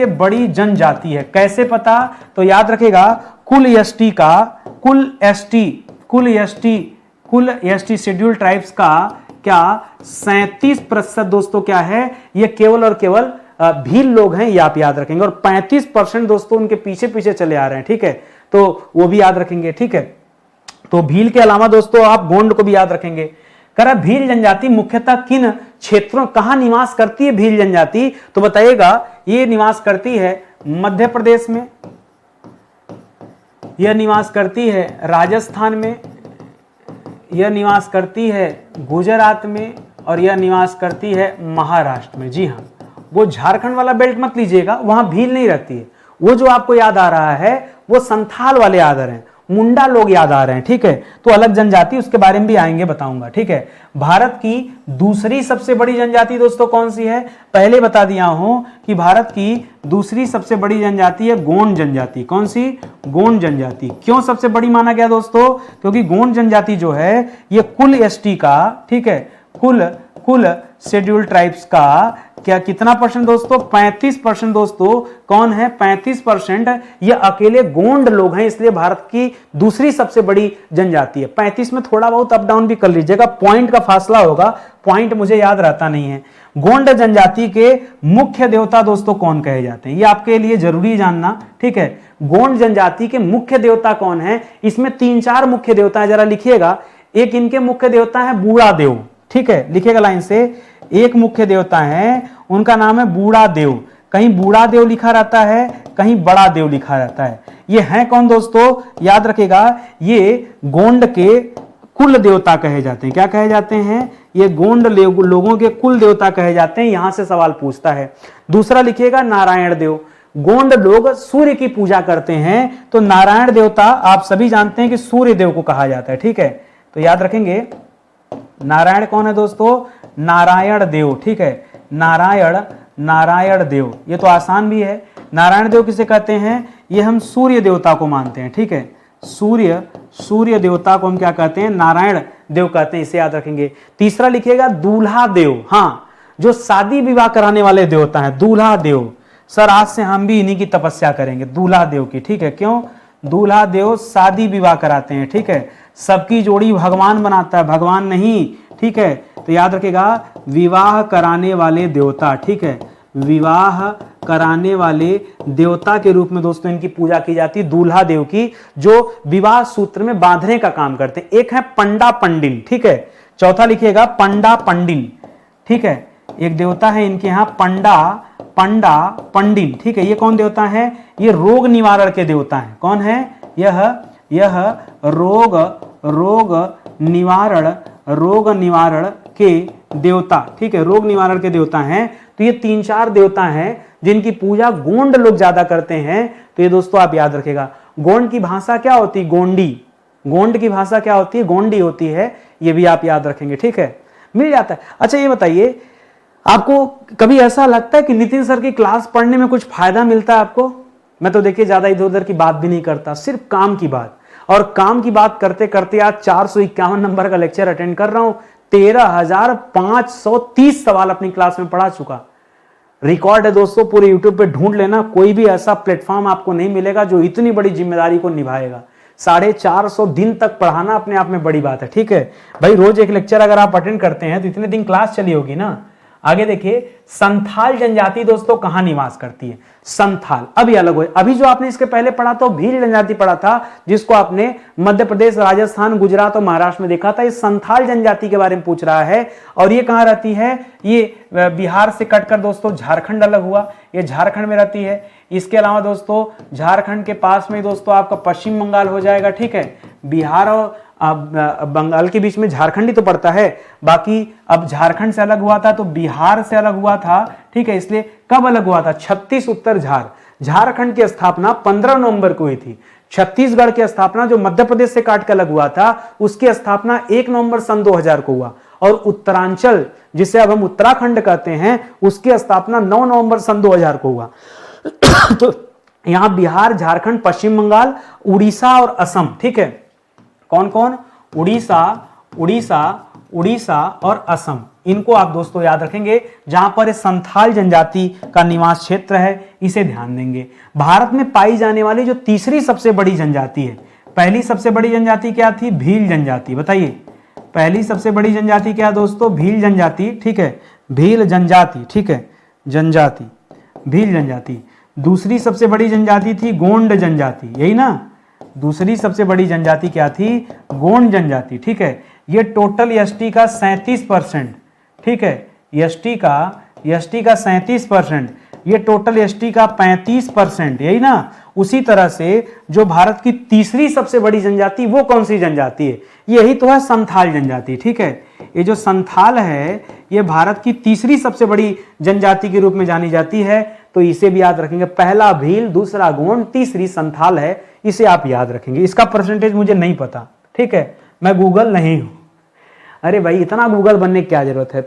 बड़ी जनजाति है। कैसे पता? तो याद रखेगा कुल एसटी शेड्यूल ट्राइब्स का क्या 37% दोस्तों क्या है? ये केवल और केवल भील लोग हैं, ये आप याद रखेंगे। और 35% दोस्तों उनके पीछे पीछे चले आ रहे हैं, ठीक है, तो वो भी याद रखेंगे, ठीक है। तो भील के अलावा दोस्तों आप गोंड को भी याद रखेंगे। कह रहा भील जनजाति मुख्यतः किन क्षेत्रों, कहां निवास करती है भील जनजाति? तो बताइएगा, ये निवास करती है मध्य प्रदेश में, यह निवास करती है राजस्थान में, यह निवास करती है गुजरात में, और यह निवास करती है महाराष्ट्र में। जी हाँ, वो झारखंड वाला बेल्ट मत लीजिएगा, वहां भील नहीं रहती है। वो जो आपको याद आ रहा है वो संथाल वाले याद आ रहे हैं, मुंडा लोग याद आ रहे हैं, ठीक है। तो अलग जनजाति उसके बारे में भी आएंगे, बताऊंगा, ठीक है। भारत की दूसरी सबसे बड़ी जनजाति दोस्तों कौन सी है? पहले बता दिया हूं कि भारत की दूसरी सबसे बड़ी जनजाति है गोंड जनजाति। कौन सी? गोंड जनजाति। क्यों सबसे बड़ी माना गया दोस्तों? क्योंकि गोंड जनजाति जो है ये कुल एसटी का, ठीक है, कुल शेड्यूल ट्राइब्स का क्या कितना परसेंट दोस्तों? 35% दोस्तों कौन है? 35% ये अकेले गोंड लोग हैं, इसलिए भारत की दूसरी सबसे बड़ी जनजाति है। 35 में थोड़ा बहुत अप डाउन भी कर लीजिएगा, पॉइंट का फासला होगा, पॉइंट मुझे याद रहता नहीं है। गोंड जनजाति के मुख्य देवता दोस्तों कौन कहे जाते हैं? ये आपके लिए जरूरी जानना, ठीक है। गोंड जनजाति के मुख्य देवता कौन है? इसमें 3-4 मुख्य देवता है, जरा लिखिएगा। एक इनके मुख्य देवता है बूढ़ा देव, ठीक है, लिखिएगा लाइन से। एक मुख्य देवता है, उनका नाम है बूढ़ा देव। कहीं बूढ़ा देव लिखा रहता है, कहीं बड़ा देव लिखा रहता है। ये हैं कौन दोस्तों? याद रखेगा, ये गोंड के कुल देवता कहे जाते हैं। क्या कहे जाते हैं? ये गोंड लोगों के कुल देवता कहे जाते हैं। यहां से सवाल पूछता है। दूसरा लिखिएगा नारायण देव। गोंड लोग सूर्य की पूजा करते हैं, तो नारायण देवता आप सभी जानते हैं कि सूर्य देव को कहा जाता है, ठीक है। तो याद रखेंगे नारायण कौन है दोस्तों? नारायण देव, ठीक है, नारायण देव। ये तो आसान भी है। नारायण देव किसे कहते हैं? ये हम सूर्य देवता को मानते हैं, ठीक है। सूर्य देवता को हम क्या कहते हैं? नारायण देव कहते हैं, इसे याद रखेंगे। तीसरा लिखिएगा दूल्हा देव। हाँ, जो शादी विवाह कराने वाले देवता हैं, दूल्हा देव। सर आज से हम भी इन्हीं की तपस्या करेंगे, दूल्हा देव की, ठीक है। क्यों? दूल्हा देव शादी विवाह कराते हैं, ठीक है। सबकी जोड़ी भगवान बनाता है, भगवान नहीं, ठीक है। तो याद रखेगा विवाह कराने वाले देवता, ठीक है, विवाह कराने वाले देवता के रूप में दोस्तों इनकी पूजा की जाती है, दूल्हा देव की, जो विवाह सूत्र में बांधने का काम करते हैं। एक है पंडा पंडिन, ठीक है, चौथा लिखिएगा पंडा पंडिन, ठीक है। एक देवता है इनके यहाँ पंडा पंडिन, ठीक है। ये कौन देवता है? ये रोग निवारण के देवता हैं। कौन है? यह रोग निवारण के देवता, ठीक है, रोग निवारण के देवता हैं। तो ये 3-4 देवता हैं जिनकी पूजा गोंड लोग ज्यादा करते हैं। तो ये दोस्तों आप याद रखेगा। गोंड की भाषा क्या होती? गोंडी। गोंड की भाषा क्या होती है? गोंडी होती है। ये भी आप याद रखेंगे, ठीक है, मिल जाता है। अच्छा ये बताइए, आपको कभी ऐसा लगता है कि नितिन सर की क्लास पढ़ने में कुछ फायदा मिलता है आपको? मैं तो देखिए ज्यादा इधर उधर की बात भी नहीं करता, सिर्फ काम की बात। और काम की बात करते करते आज 451 नंबर का लेक्चर अटेंड कर रहा हूं। 13,530 सवाल अपनी क्लास में पढ़ा चुका। रिकॉर्ड है दोस्तों, पूरे यूट्यूब पे ढूंढ लेना, कोई भी ऐसा प्लेटफॉर्म आपको नहीं मिलेगा जो इतनी बड़ी जिम्मेदारी को निभाएगा। 450 दिन तक पढ़ाना अपने आप में बड़ी बात है, ठीक है भाई। रोज एक लेक्चर अगर आप अटेंड करते हैं तो इतने दिन क्लास चली होगी ना। आगे देखिए, संथाल जनजाति दोस्तों कहां निवास करती है? संथाल अभी अलग हो। अभी जो आपने इसके पहले पढ़ा तो भील जनजाति पढ़ा था, जिसको आपने मध्य प्रदेश, राजस्थान, गुजरात और महाराष्ट्र में देखा था। ये संथाल जनजाति के बारे में पूछ रहा है। और ये कहां रहती है? ये बिहार से कटकर दोस्तों झारखंड अलग हुआ, ये झारखंड में रहती है। इसके अलावा दोस्तों झारखंड के पास में दोस्तों आपका पश्चिम बंगाल हो जाएगा, ठीक है। बिहार और बंगाल के बीच में झारखंड ही तो पड़ता है। बाकी अब झारखंड से अलग हुआ था तो बिहार से अलग हुआ था, ठीक है। इसलिए कब अलग हुआ था? 36 उत्तर झारखंड की स्थापना 15 नवंबर को हुई थी। छत्तीसगढ़ की स्थापना जो मध्य प्रदेश से काट के अलग हुआ था, उसकी स्थापना 1 नवंबर सन 2000 को हुआ। और उत्तरांचल, जिसे अब हम उत्तराखंड कहते हैं, उसकी स्थापना 9 नवंबर सन 2000 को हुआ। तो यहां बिहार, झारखंड, पश्चिम बंगाल, उड़ीसा और असम, ठीक है। कौन कौन? उड़ीसा और असम, इनको आप दोस्तों याद रखेंगे, जहां पर संथाल जनजाति का निवास क्षेत्र है, इसे ध्यान देंगे। भारत में पाई जाने वाली जो तीसरी सबसे बड़ी जनजाति है, पहली सबसे बड़ी जनजाति क्या थी? भील जनजाति। बताइए, पहली सबसे बड़ी जनजाति क्या दोस्तों? भील जनजाति, ठीक है, भील जनजाति, ठीक है, जनजाति, भील जनजाति। दूसरी सबसे बड़ी जनजाति थी गोंड जनजाति, यही ना। दूसरी सबसे बड़ी जनजाति क्या थी? गोंड जनजाति, ठीक है। ये टोटल एसटी का 37%, ठीक है, एसटी का 37%, ये टोटल एसटी का 35%, यही ना। उसी तरह से जो भारत की तीसरी सबसे बड़ी जनजाति, वो कौन सी जनजाति है? यही तो है संथाल जनजाति, ठीक है। ये जो संथाल है, ये भारत की तीसरी सबसे बड़ी जनजाति के रूप में जानी जाती है। तो इसे भी याद रखेंगे। पहला भील, दूसरा गोंड, तीसरी संथाल है, इसे आप याद रखेंगे। इसका परसेंटेज मुझे नहीं पता, ठीक है, मैं गूगल नहीं हूं। अरे भाई इतना गूगल बनने की क्या जरूरत है?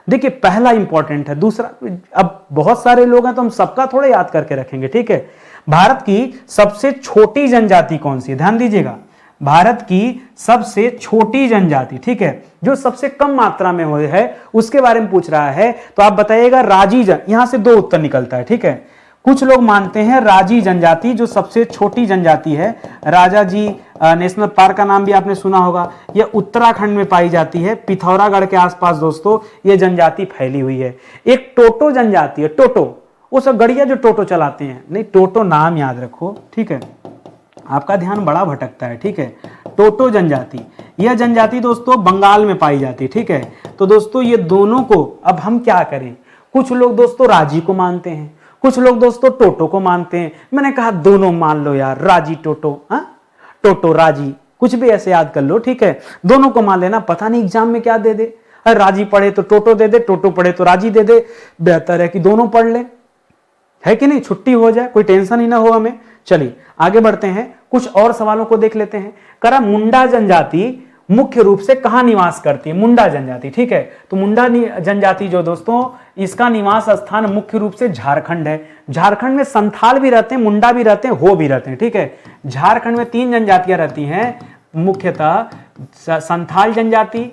देखिए पहला इंपॉर्टेंट है, दूसरा अब बहुत सारे लोग हैं तो हम सबका थोड़ा याद करके रखेंगे, ठीक है। भारत की सबसे छोटी जनजाति कौन सी है? ध्यान दीजिएगा, भारत की सबसे छोटी जनजाति, ठीक है, जो सबसे कम मात्रा में हुए है, उसके बारे में पूछ रहा है। तो आप बताइएगा राजी यहां से 2 उत्तर निकलता है, ठीक है। कुछ लोग मानते हैं राजी जनजाति जो सबसे छोटी जनजाति है। राजाजी नेशनल पार्क का नाम भी आपने सुना होगा, यह उत्तराखंड में पाई जाती है, पिथौरागढ़ के आसपास दोस्तों यह जनजाति फैली हुई है। एक टोटो जनजाति है, टोटो, वो सब गड़िया जो टोटो चलाते हैं, नहीं टोटो नाम याद रखो, ठीक है, आपका ध्यान बड़ा भटकता है, ठीक है। टोटो जनजाति, यह जनजाति दोस्तों बंगाल में पाई जाती है, ठीक है। तो दोस्तों ये दोनों को अब हम क्या करें? कुछ लोग दोस्तों राजी को मानते हैं, कुछ लोग दोस्तों टोटो को मानते हैं। मैंने कहा दोनों मान लो यार, राजी टोटो, टोटो राजी, कुछ भी ऐसे याद कर लो, ठीक है, दोनों को मान लेना। पता नहीं एग्जाम में क्या दे दे, राजी पढ़े तो टोटो दे दे, टोटो पढ़े तो राजी दे दे। बेहतर है कि दोनों पढ़ ले, है कि नहीं, छुट्टी हो जाए, कोई टेंशन ही ना हो हमें। चलिए आगे बढ़ते हैं, कुछ और सवालों को देख लेते हैं। करा मुंडा जनजाति मुख्य रूप से कहां निवास करती है? मुंडा जनजाति, ठीक है। तो मुंडा जनजाति जो दोस्तों, इसका निवास स्थान मुख्य रूप से झारखंड है। झारखंड में संथाल भी रहते हैं, मुंडा भी रहते हैं, हो भी रहते हैं, ठीक है। झारखंड में 3 जनजातियां रहती हैं मुख्यतः, संथाल जनजाति,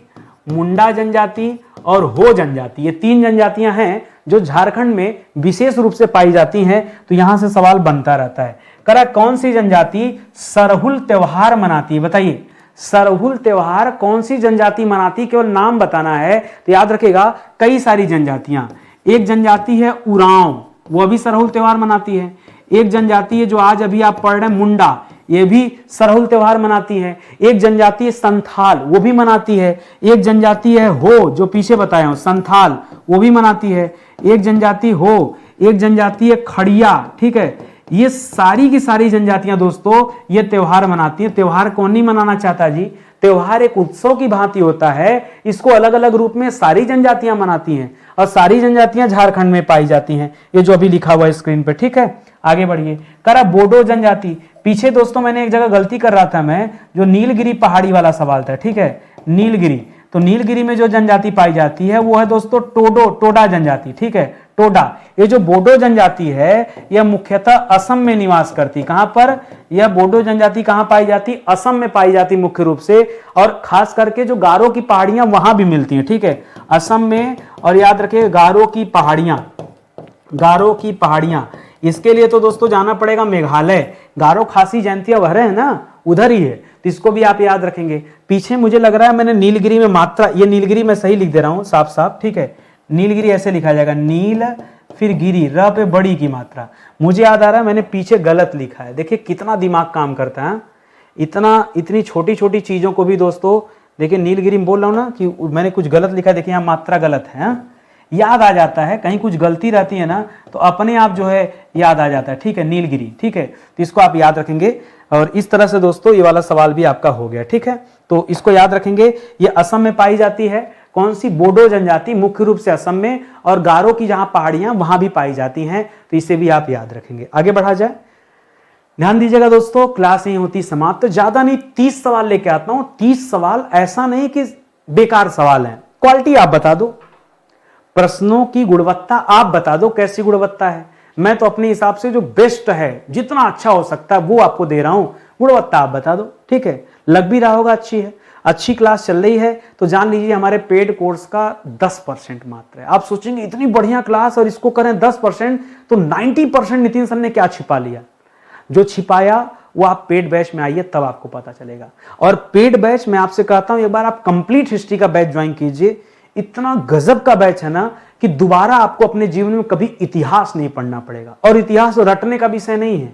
मुंडा जनजाति और हो जनजाति। ये 3 जनजातियां हैं जो झारखंड में विशेष रूप से पाई जाती हैं। तो यहां से सवाल बनता रहता है, करा कौन सी जनजाति सरहुल त्योहार मनाती है? बताइए सरहुल त्योहार कौन सी जनजाति मनाती, केवल नाम बताना है। तो याद रखेगा कई सारी जनजातियां, एक जनजाति है उरांव, वो भी सरहुल त्योहार मनाती है। एक जनजाति है जो आज अभी आप पढ़ रहे हैं मुंडा, ये भी सरहुल त्योहार मनाती है। एक जनजाति है संथाल, वो भी मनाती है। एक जनजाति है हो, जो पीछे बताया हूं संथाल, वो भी मनाती है। एक जनजाति हो, एक जनजाति है खड़िया, ठीक है। ये सारी की सारी जनजातियां दोस्तों ये त्योहार मनाती हैं। त्योहार कौन नहीं मनाना चाहता जी? त्योहार एक उत्सव की भांति होता है, इसको अलग अलग रूप में सारी जनजातियां मनाती हैं और सारी जनजातियां झारखंड में पाई जाती हैं, ये जो अभी लिखा हुआ है स्क्रीन पे, ठीक है। आगे बढ़िए, करा बोडो जनजाति। पीछे दोस्तों मैंने एक जगह गलती कर रहा था मैं, जो नीलगिरी पहाड़ी वाला सवाल था, ठीक है। नीलगिरी, तो नीलगिरी में जो जनजाति पाई जाती है वो है दोस्तों टोडा जनजाति, ठीक है, टोडा। ये जो बोडो जनजाति है यह मुख्यतः असम में निवास करती। कहां पर? यह बोडो जनजाति कहां पाई जाती? असम में पाई जाती मुख्य रूप से, और खास करके जो गारो की पहाड़ियां वहां भी मिलती हैं, ठीक है, असम में। और याद रखिए गारो की पहाड़ियां, गारो की पहाड़ियां, इसके लिए तो दोस्तों जाना पड़ेगा मेघालय। गारो खासी जयंतिया वह है ना, उधर ही है, तो इसको भी आप याद रखेंगे। पीछे मुझे लग रहा है मैंने नीलगिरी में मात्रा, ये नीलगिरी मैं सही लिख दे रहा हूं साफ साफ, ठीक है। नीलगिरी ऐसे लिखा जाएगा, नील फिर गिरी, र पे बड़ी की मात्रा। मुझे याद आ रहा है मैंने पीछे गलत लिखा है। देखिए कितना दिमाग काम करता है, इतनी छोटी छोटी चीजों को भी दोस्तों, देखिए नीलगिरी में बोल रहा हूं ना कि मैंने कुछ गलत लिखा, देखिए यहाँ मात्रा गलत है, याद आ जाता है। कहीं कुछ गलती रहती है ना तो अपने आप जो है याद आ जाता है, ठीक है, नीलगिरी, ठीक है। तो इसको आप याद रखेंगे और इस तरह से दोस्तों ये वाला सवाल भी आपका हो गया, ठीक है। तो इसको याद रखेंगे, ये असम में पाई जाती है। कौन सी? बोडो जनजाति, मुख्य रूप से असम में, और गारो की जहां पहाड़ियां वहां भी पाई जाती हैं, तो इसे भी आप याद रखेंगे। आगे बढ़ा जाए, ध्यान दीजिएगा दोस्तों, क्लास नहीं होती समाप्त। तो ज्यादा नहीं 30 सवाल लेके आता हूं। 30 सवाल ऐसा नहीं कि बेकार सवाल हैं, क्वालिटी आप बता दो, प्रश्नों की गुणवत्ता आप बता दो कैसी गुणवत्ता है। मैं तो अपने हिसाब से जो बेस्ट है, जितना अच्छा हो सकता है वो आपको दे रहा हूं, गुणवत्ता आप बता दो, ठीक है। लग भी रहा होगा अच्छी है, अच्छी क्लास चल रही है, तो जान लीजिए हमारे पेड कोर्स का 10% मात्र है। आप सोचेंगे इतनी बढ़िया क्लास और इसको करें 10%, तो 90% नितिन सर ने क्या छिपा लिया? जो छिपाया वो आप पेड बैच में आइए तब आपको पता चलेगा। और पेड बैच मैं आपसे कहता हूं एक बार आप कंप्लीट हिस्ट्री का बैच ज्वाइन कीजिए। इतना गजब का बैच है ना कि दोबारा आपको अपने जीवन में कभी इतिहास नहीं पढ़ना पड़ेगा। और इतिहास रटने का विषय नहीं है,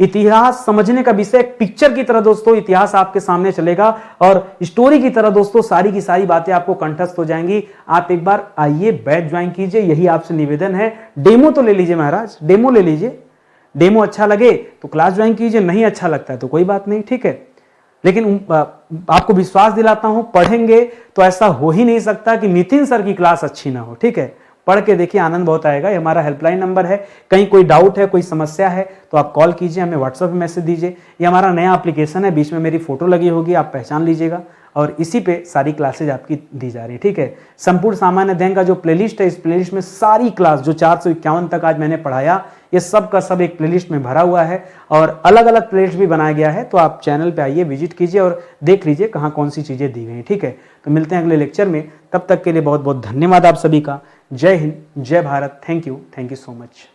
इतिहास समझने का विषय। एक पिक्चर की तरह दोस्तों इतिहास आपके सामने चलेगा और स्टोरी की तरह दोस्तों सारी की सारी बातें आपको कंठस्थ हो जाएंगी। आप एक बार आइए, बैच ज्वाइन कीजिए, यही आपसे निवेदन है। डेमो तो ले लीजिए महाराज, डेमो ले लीजिए। डेमो अच्छा लगे तो क्लास ज्वाइन कीजिए, नहीं अच्छा लगता है तो कोई बात नहीं, ठीक है। लेकिन आपको विश्वास दिलाता हूं, पढ़ेंगे तो ऐसा हो ही नहीं सकता कि नितिन सर की क्लास अच्छी ना हो, ठीक है। पढ़ के देखिए, आनंद बहुत आएगा। ये हमारा हेल्पलाइन नंबर है, कहीं कोई डाउट है, कोई समस्या है तो आप कॉल कीजिए, हमें व्हाट्सएप में मैसेज दीजिए। ये हमारा नया एप्लीकेशन है, बीच में मेरी फोटो लगी होगी, आप पहचान लीजिएगा, और इसी पे सारी क्लासेज आपकी दी जा रही है, ठीक है। संपूर्ण सामान्य अध्ययन का जो प्लेलिस्ट है, इस प्लेलिस्ट में सारी क्लास जो 451 तक आज मैंने पढ़ाया, ये सब का सब एक प्लेलिस्ट में भरा हुआ है और अलग अलग प्लेलिस्ट भी बनाया गया है। तो आप चैनल पे आइए, विजिट कीजिए और देख लीजिए कहाँ कौन सी चीज़ें दी गई हैं, ठीक है। तो मिलते हैं अगले लेक्चर में, तब तक के लिए बहुत बहुत धन्यवाद आप सभी का। जय हिंद, जय Bharat, thank you so much.